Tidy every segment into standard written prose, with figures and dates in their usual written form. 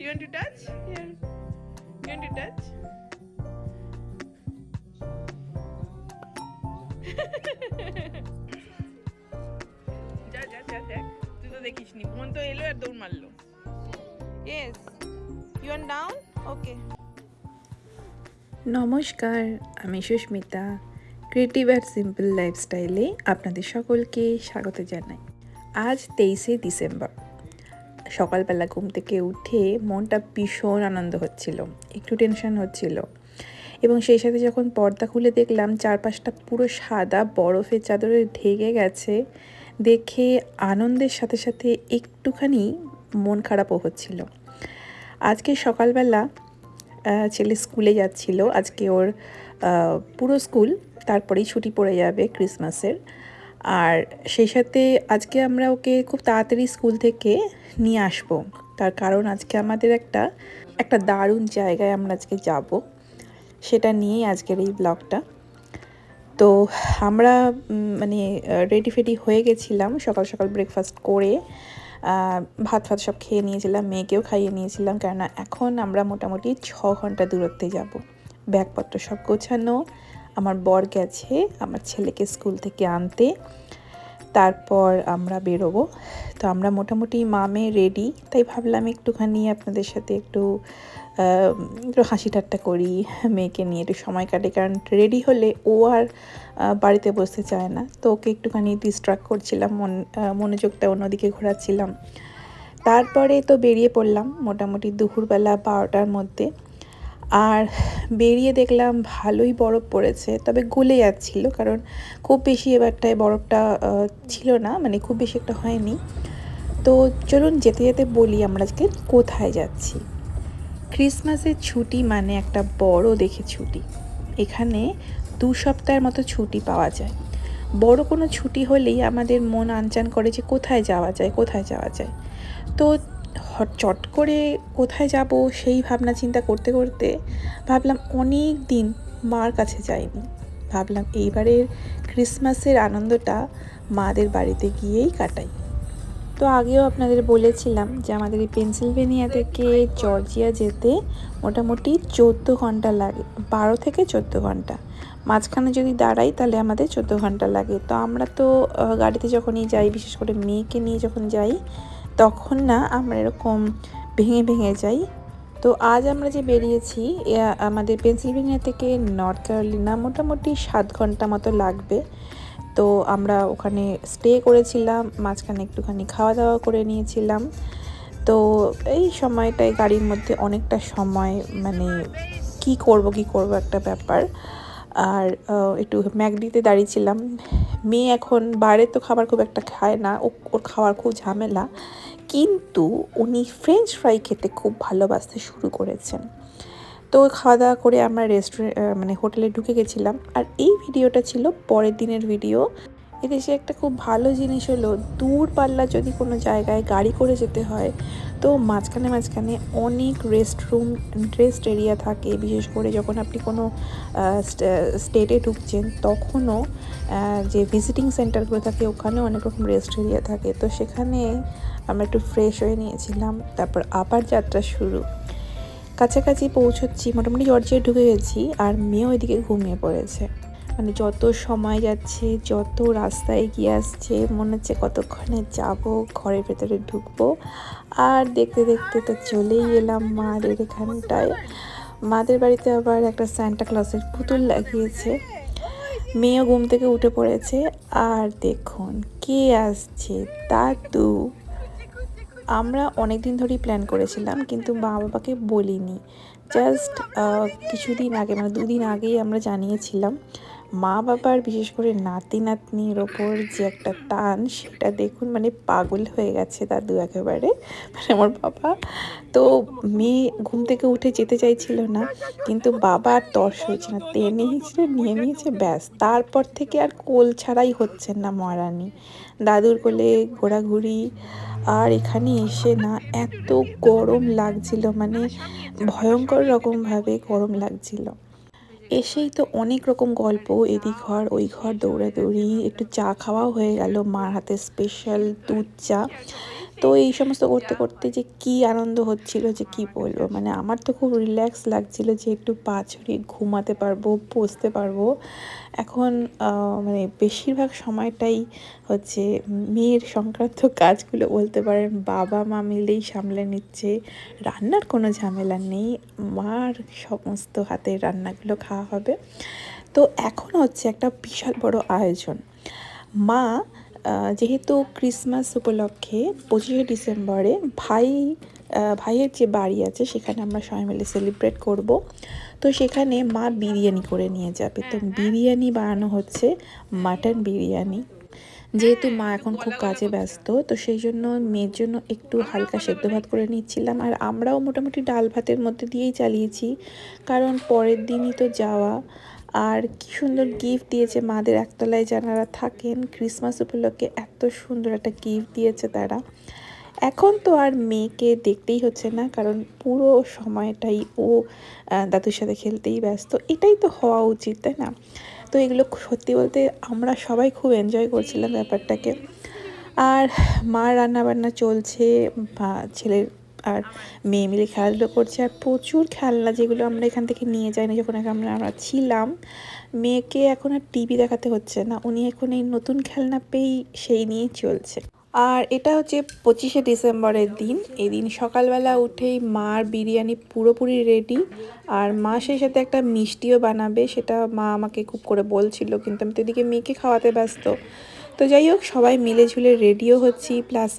You want to touch? Here. You want to touch? যা যা যা দেখ, তুই তো দেখিসনি, বোন তো এলো আর দৌড় মারলো। Yes. You want down? Okay. নমস্কার, আমি সুস্মিতা। ক্রিয়েটিভ আর সিম্পল লাইফস্টাইলে আপনাদের সকলকে স্বাগত জানাই। আজ 23শে ডিসেম্বর। সকালবেলা ঘুম থেকে উঠে মনটা ভীষণ আনন্দ হচ্ছিল, একটু টেনশন হচ্ছিল, এবং সেই সাথে যখন পর্দা খুলে দেখলাম চারপাশটা পুরো সাদা বরফের চাদরে ঢেকে গেছে, দেখে আনন্দের সাথে সাথে একটুখানি মন খারাপও হচ্ছিল। আজকে সকালবেলা ছেলে স্কুলে যাচ্ছিল, আজকে ওর পুরো স্কুল, তারপরেই ছুটি পড়ে যাবে ক্রিসমাসের। আর সেই সাথে আজকে আমরা ওকে খুব তাড়াতাড়ি স্কুল থেকে নিয়ে আসবো, তার কারণ আজকে আমাদের একটা দারুণ জায়গায় আমরা আজকে যাব, সেটা নিয়েই আজকের এই ব্লগটা। তো আমরা মানে রেডি ফেডি হয়ে গেছিলাম, সকাল সকাল ব্রেকফাস্ট করে ভাত সব খেয়ে নিয়েছিলাম, মেয়েকেও খাইয়ে নিয়েছিলাম, কেননা এখন আমরা মোটামুটি 6 ঘন্টা দূরত্বে যাব। ব্যাগপত্র সব গোছানো, আমার বর গেছে আমার ছেলেকে স্কুল থেকে আনতে, তারপর আমরা বেরোবো। তো আমরা মোটামুটি মামে রেডি, তাই ভাবলাম একটুখানি আপনাদের সাথে একটু হাসি ঠাট্টা করি, মেয়েকে নিয়ে একটু সময় কাটে, কারণ রেডি হলে ও আর বাড়িতে বসতে চায় না। তো ওকে একটুখানি ডিস্ট্রাক্ট করছিলাম, মনোযোগটা অন্যদিকে ঘোরাচ্ছিলাম। তারপরে তো বেরিয়ে পড়লাম মোটামুটি দুপুরবেলা 12টার মধ্যে। আর বেরিয়ে দেখলাম ভালোই বরফ পড়েছে, তবে গলে যাচ্ছিল, কারণ খুব বেশি এবারটায় বরফটা ছিল না, মানে খুব বেশি একটা হয়নি। তো চলুন যেতে যেতে বলি আমরা আজকে কোথায় যাচ্ছি। ক্রিসমাসের ছুটি মানে একটা বড় দেখে ছুটি। এখানে 2 সপ্তাহের মতো ছুটি পাওয়া যায়। বড় কোনো ছুটি হলেই আমাদের মন আনচান করে যে কোথায় যাওয়া যায়, কোথায় যাওয়া যায়। তো চট করে কোথায় যাব সেই ভাবনা চিন্তা করতে করতে ভাবলাম অনেক দিন মার কাছে যাইনি, ভাবলাম এইবারের ক্রিসমাসের আনন্দটা মাদের বাড়িতে গিয়েই কাটাই। তো আগেও আপনাদের বলেছিলাম যে আমাদের এই পেনসিলভেনিয়া থেকে জর্জিয়া যেতে মোটামুটি 14 ঘন্টা লাগে, 12 থেকে 14 ঘন্টা। মাঝখানে যদি দাঁড়াই তাহলে আমাদের 14 ঘন্টা লাগে। তো আমরা তো গাড়িতে যখনই যাই, বিশেষ করে মেয়েকে নিয়ে যখন যাই, তখন না আমরা এরকম ভেঙে ভেঙে যাই। তো আজ আমরা যে বেরিয়েছি, আমাদের পেনসিলভেনিয়া থেকে নর্থ ক্যারোলিনা মোটামুটি 7 ঘন্টা মতো লাগবে। তো আমরা ওখানে স্টে করেছিলাম, মাঝখানে একটুখানি খাওয়া দাওয়া করে নিয়েছিলাম। তো এই সময়টায় গাড়ির মধ্যে অনেকটা সময়, মানে কি করব একটা ব্যাপার। আর একটু ম্যাকডিতে দাঁড়িয়েছিলাম। মেয়ে এখন বাইরে তো খাবার খুব একটা খায় না, ওর খাওয়ার খুব ঝামেলা, কিন্তু উনি ফ্রেঞ্চ ফ্রাই খেতে খুব ভালোবাসতে শুরু করেছেন। তো খাওয়া দাওয়া করে আমরা মানে হোটেলে ঢুকে গেছিলাম। আর এই ভিডিওটা ছিল পরের দিনের ভিডিও। এদেশে একটা খুব ভালো জিনিস হলো, দূরপাল্লা যদি কোনো জায়গায় গাড়ি করে যেতে হয়, তো মাঝখানে অনেক রেস্ট এরিয়া থাকে। বিশেষ করে যখন আপনি কোনো স্টেটে ঢুকছেন, তখনও যে ভিজিটিং সেন্টারগুলো থাকে ওখানে অনেক রকম রেস্ট এরিয়া থাকে। তো সেখানে আমরা একটু ফ্রেশ হয়ে নিয়েছিলাম, তারপর আবার যাত্রা শুরু। কাছাকাছি পৌঁছচ্ছি, মোটামুটি জর্জিয়ায় ঢুকে গেছি, আর মেয়েও এদিকে ঘুমিয়ে পড়েছে। মানে যত সময় যাচ্ছে, যত রাস্তায় এগিয়ে আসছে, মনে হচ্ছে কতক্ষণে যাব, ঘরের ভেতরে ঢুকবো। আর দেখতে দেখতে তো চলেই এলাম মাদের এখানটায়। মাদের বাড়িতে আবার একটা সান্টা ক্লজের পুতুল লাগিয়েছে। মেয়েও ঘুম থেকে উঠে পড়েছে। আর দেখুন কে আসছে, দাদু। আমরা অনেক দিন ধরেই প্ল্যান করেছিলাম, কিন্তু মা বাবাকে বলিনি। জাস্ট কিছুদিন আগে, মানে 2 দিন আগেই আমরা জানিয়েছিলাম। মা বাবার বিশেষ করে নাতি নাতনির ওপর যে একটা টান, সেটা দেখুন, মানে পাগল হয়ে গেছে দাদু একেবারে, মানে আমার বাবা। তো মেয়ে ঘুম থেকে উঠে যেতে চাইছিল না, কিন্তু বাবা আর তর্স হয়েছে না, টেনে হিঁচড়ে নিয়ে নিয়েছে, ব্যাস। তারপর থেকে আর কোল ছাড়াই হচ্ছে না মহারানী, দাদুর কোলে ঘোরাঘুরি। আর এখানে এসে না এত গরম লাগছিল, মানে ভয়ঙ্কর রকমভাবে গরম লাগছিল। এসেই তো অনেক রকম গল্প, এদিক ঘর ওই ঘর দৌড়াদৌড়ি, একটু চা খাওয়াও হয়ে গেল, মার হাতে স্পেশাল দুধ চা। তো এই সমস্ত করতে করতে যে কি আনন্দ হচ্ছিল যে কি বলবো, মানে আমার তো খুব রিল্যাক্স লাগছিল যে একটু পা ছড়িয়ে ঘুমাতে পারবো, বসতে পারবো। এখন মানে বেশিরভাগ সময়টাই হচ্ছে মেয়ের সংক্রান্ত কাজগুলো বলতে পারেন বাবা মা মিলেই সামলে নিচ্ছে। রান্নার কোনো ঝামেলা নেই, মার সমস্ত হাতের রান্নাগুলো খাওয়া হবে। তো এখন হচ্ছে একটা বিশাল বড় আয়োজন। মা যেহেতু ক্রিসমাস উপলক্ষে 25শে ডিসেম্বরে ভাইয়ের যে বাড়ি আছে সেখানে আমরা সবাই মিলে সেলিব্রেট করব। তো সেখানে মা বিরিয়ানি করে নিয়ে যাবে। তো বিরিয়ানি বানানো হচ্ছে, মাটন বিরিয়ানি। যেহেতু মা এখন খুব কাজে ব্যস্ত, তো সেই জন্য মেয়ের জন্য একটু হালকা সেদ্ধ ভাত করে নিচ্ছিলাম, আর আমরাও মোটামুটি ডাল ভাতের মধ্যে দিয়েই চালিয়েছি, কারণ পরের দিনই তো যাওয়া। আর কি সুন্দর গিফট দিয়েছে মাদের একতলায় যারা থাকেন, ক্রিসমাস উপলক্ষে এত সুন্দর একটা গিফট দিয়েছে তারা। এখন তো আর মেয়েকে দেখতেই হচ্ছে না, কারণ পুরো সময়টাই ও দাদুর সাথে খেলতেই ব্যস্ত। এটাই তো হওয়া উচিত, তাই না? তো এগুলো সত্যি বলতে আমরা সবাই খুব এনজয় করছিলাম ব্যাপারটাকে। আর মা রান্নাবান্না চলছে, ছেলের আর মেয়ে মিলে খেলাধুলো করছে, আর প্রচুর খেলনা যেগুলো আমরা এখান থেকে নিয়ে যাই না যখন আমরা ছিলাম। মেয়েকে এখন আর টিভি দেখাতে হচ্ছে না, উনি এখন এই নতুন খেলনা পেয়েই সেই নিয়েই চলছে। আর এটা হচ্ছে 25শে ডিসেম্বরের দিন। এই দিন সকালবেলা উঠেই মার বিরিয়ানি পুরোপুরি রেডি, আর মা সেই সাথে একটা মিষ্টিও বানাবে, সেটা মা আমাকে খুব করে বলছিল, কিন্তু আমি তো এদিকে মেয়েকে খাওয়াতে ব্যস্ত। তো যাই হোক, সবাই মিলে ঝুলে রেডিও হচ্ছি, প্লাস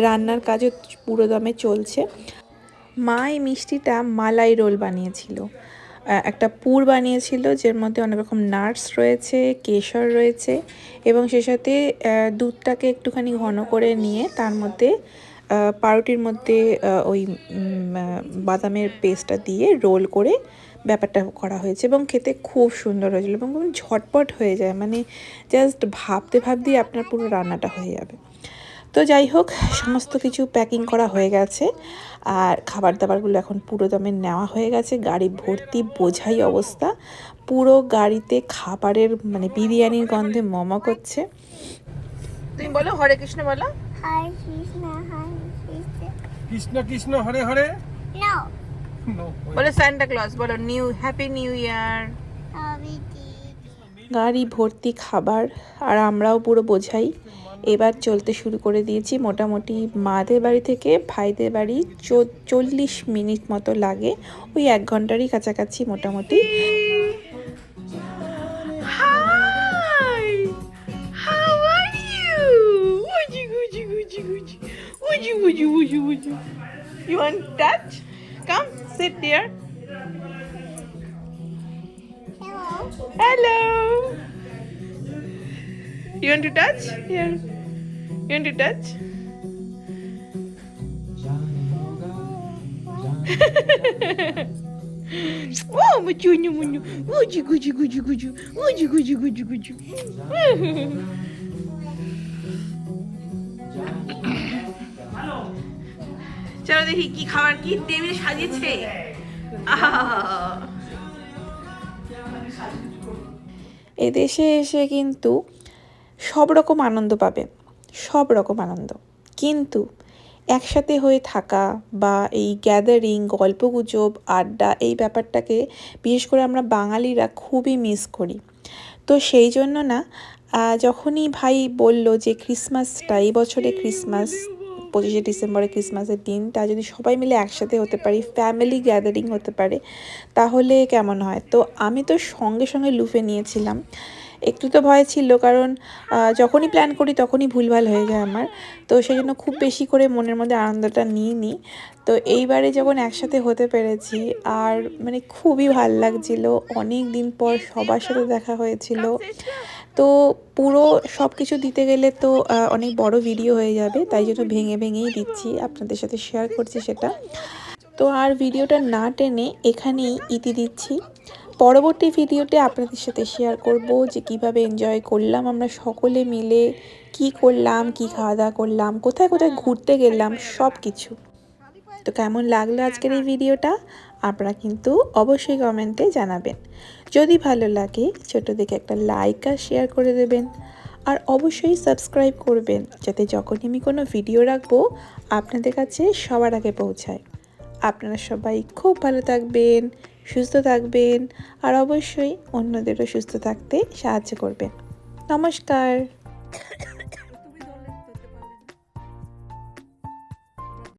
রান্নার কাজও পুরো দমে চলছে। মা এই মিষ্টিটা মালাই রোল বানিয়েছিল, একটা পুর বানিয়েছিল যার মধ্যে অনেক রকম নাটস রয়েছে, কেশর রয়েছে, এবং সে সাথে দুধটাকে একটুখানি ঘন করে নিয়ে তার মধ্যে পাউরুটির মধ্যে ওই বাদামের পেস্টটা দিয়ে রোল করে ব্যাপারটা করা হয়েছে, এবং খেতে খুব সুন্দর হয়েছিল এবং খুব ঝটপট হয়ে যায়, মানে জাস্ট ভাবতে ভাবতেই আপনার পুরো রান্নাটা হয়ে যাবে। তো যাই হোক, সমস্ত কিছু প্যাকিং করা হয়ে গেছে, আর খাবার দাবারগুলো এখন পুরো দমে নেওয়া হয়ে গেছে। গাড়ি ভর্তি বোঝাই অবস্থা, পুরো গাড়িতে খাবারের মানে বিরিয়ানির গন্ধে মমা করছে। তুমি বলো হরে কৃষ্ণ বলো। Hare Krishna, Hare Krishna. Krishna Krishna Hare Hare. No. No. বলো সান্টা ক্লজ, বলো happy new year. Hare Krishna. গাড়ি ভর্তি খাবার, আর আমরাও পুরো বোঝাই। এবার চলতে শুরু করে দিয়েছি। মোটামুটি মাদের বাড়ি থেকে ভাইদের বাড়ি 40 মিনিট মতো লাগে, ওই 1 ঘন্টারই কাছাকাছি মোটামুটি। Hi, how are you? Woody, woody, woody, woody, woody, woody, woody, woody. You want touch? Come, sit there. Hello. Hello. You want to touch? Here. You want to touch? Oh, machunya, munyu. Woody, woody, woody, woody, woody, woody, woody, woody. চলো দেখি কি খাবার, কি table সাজিয়েছে। এদেশে এসে কিন্তু সব রকম আনন্দ পাবেন, সব রকম আনন্দ, কিন্তু একসাথে হয়ে থাকা বা এই গ্যাদারিং, গল্পগুজব, আড্ডা, এই ব্যাপারটাকে বিশেষ করে আমরা বাঙালিরা খুবই মিস করি। তো সেই জন্য না, যখনই ভাই বলল যে ক্রিসমাসটা, এই বছরে ক্রিসমাস 25শে ডিসেম্বরে ক্রিসমাসের দিনটা যদি সবাই মিলে একসাথে হতে পারি, ফ্যামিলি গ্যাদারিং হতে পারে, তাহলে কেমন হয়। তো আমি তো সঙ্গে সঙ্গে লুফে নিয়েছিলাম। একটু তো ভয় ছিল, কারণ যখনই প্ল্যান করি তখনই ভুলভাল হয়ে যায় আমার, তো সেই জন্য খুব বেশি করে মনের মধ্যে আনন্দটা নিয়ে নিই। তো এইবারে যখন একসাথে হতে পেরেছি, আর মানে খুবই ভাল লাগছিল, অনেক দিন পর সবার সাথে দেখা হয়েছিল। তো পুরো সব কিছু দিতে গেলে তো অনেক বড় ভিডিও হয়ে যাবে, তাই জন্য ভেঙে ভেঙেই দিচ্ছি, আপনাদের সাথে শেয়ার করছি সেটা। তো আর ভিডিওটা না টেনে এখানেই ইতি দিচ্ছি। পরবর্তী ভিডিওতে আপনাদের সাথে শেয়ার করব যে কিভাবে এনজয় করলাম আমরা সকলে মিলে, কি করলাম, কি খাওয়া দাওয়া করলাম, কোথায় কোথায় ঘুরতে গেলাম, সব কিছু। তো কেমন লাগলো আজকের এই ভিডিওটা আপনারা কিন্তু অবশ্যই কমেন্টে জানাবেন। যদি ভালো লাগে ছোট দেখে একটা লাইক আর শেয়ার করে দেবেন। আর অবশ্যই সাবস্ক্রাইব করবেন যাতে যখনই আমি কোনো ভিডিও রাখবো আপনাদের কাছে সবার আগে পৌঁছায়। আপনারা সবাই খুব ভালো থাকবেন, সুস্থ থাকবেন আর অবশ্যই অন্যদেরও সুস্থ থাকতে সাহায্য করবেন। নমস্কার।